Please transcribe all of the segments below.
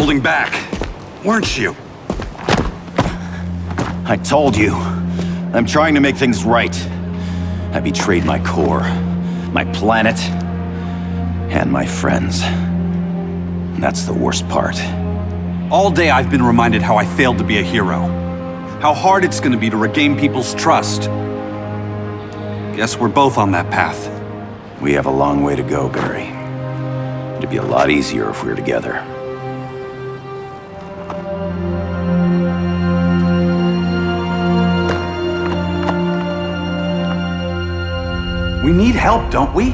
holding back, weren't you? I told you. I'm trying to make things right. I betrayed my core, my planet, and my friends. That's the worst part. All day I've been reminded how I failed to be a hero. How hard it's gonna be to regain people's trust. Guess we're both on that path. We have a long way to go, Barry. It'd be a lot easier if we were together. We need help, don't we?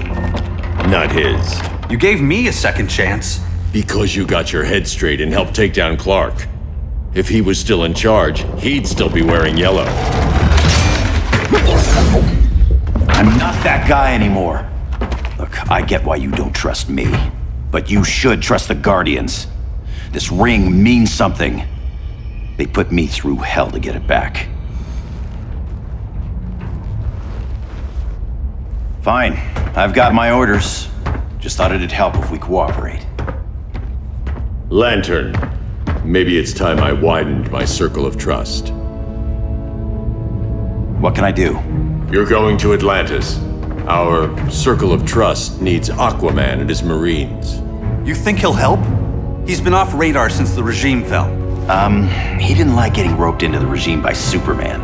Not his. You gave me a second chance. Because you got your head straight and helped take down Clark. If he was still in charge, he'd still be wearing yellow. I'm not that guy anymore. Look, I get why you don't trust me. But you should trust the Guardians. This ring means something. They put me through hell to get it back. Fine. I've got my orders. Just thought it'd help if we cooperate. Lantern. Maybe it's time I widened my circle of trust. What can I do? You're going to Atlantis. Our circle of trust needs Aquaman and his Marines. You think he'll help? He's been off radar since the regime fell. He didn't like getting roped into the regime by Superman.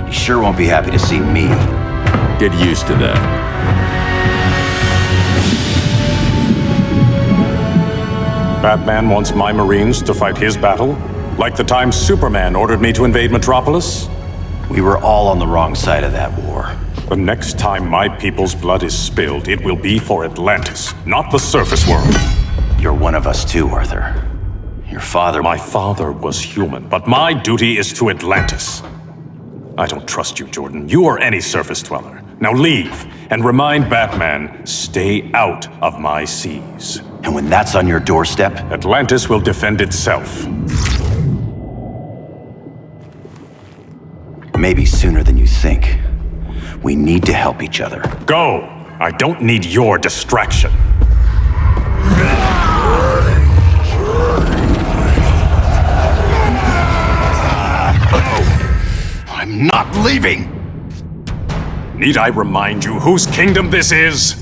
He sure won't be happy to see me. Get used to that. Batman wants my Marines to fight his battle? Like the time Superman ordered me to invade Metropolis? We were all on the wrong side of that war. The next time my people's blood is spilled, it will be for Atlantis, not the surface world. You're one of us too, Arthur. Your father... My father was human, but my duty is to Atlantis. I don't trust you, Jordan. You or any surface dweller. Now leave, and remind Batman, stay out of my seas. And when that's on your doorstep... Atlantis will defend itself. Maybe sooner than you think. We need to help each other. Go! I don't need your distraction. I'm not leaving! Need I remind you whose kingdom this is?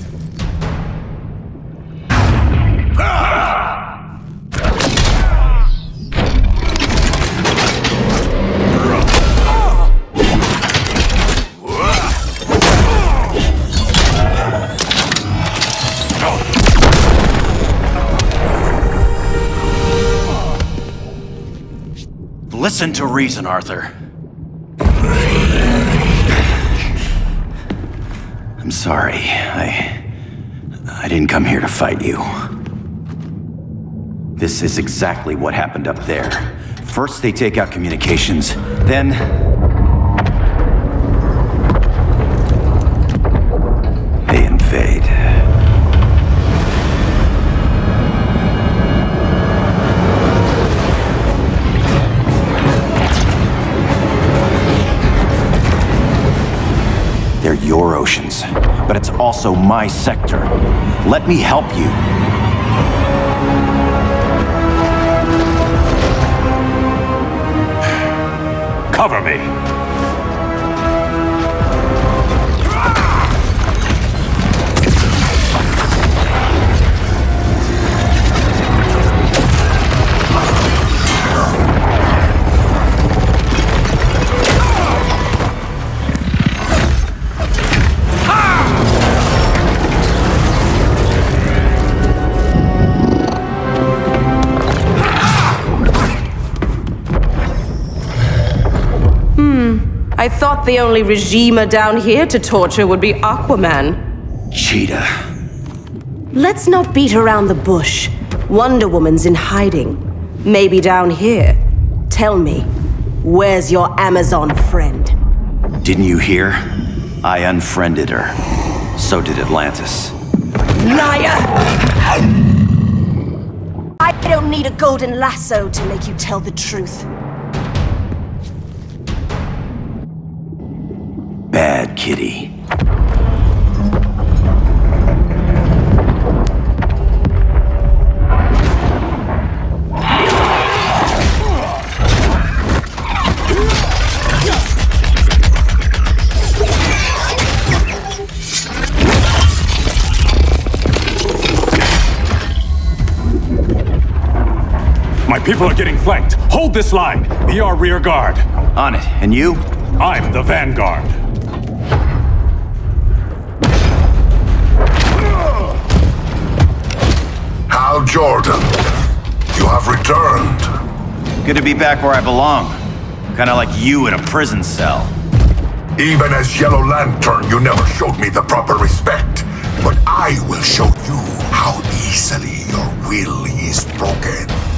Listen to reason, Arthur. I'm sorry. I didn't come here to fight you. This is exactly what happened up there. First they take out communications, then... they invade. They're your oceans, but it's also my sector. Let me help you. Cover me! I thought the only regimer down here to torture would be Aquaman. Cheetah. Let's not beat around the bush. Wonder Woman's in hiding. Maybe down here. Tell me, where's your Amazon friend? Didn't you hear? I unfriended her. So did Atlantis. Liar! I don't need a golden lasso to make you tell the truth. Bad kitty. My people are getting flanked. Hold this line. Be our rear guard. On it. And you? I'm the vanguard. Hal Jordan, you have returned. Good to be back where I belong. Kinda like you in a prison cell. Even as Yellow Lantern, you never showed me the proper respect. But I will show you how easily your will is broken.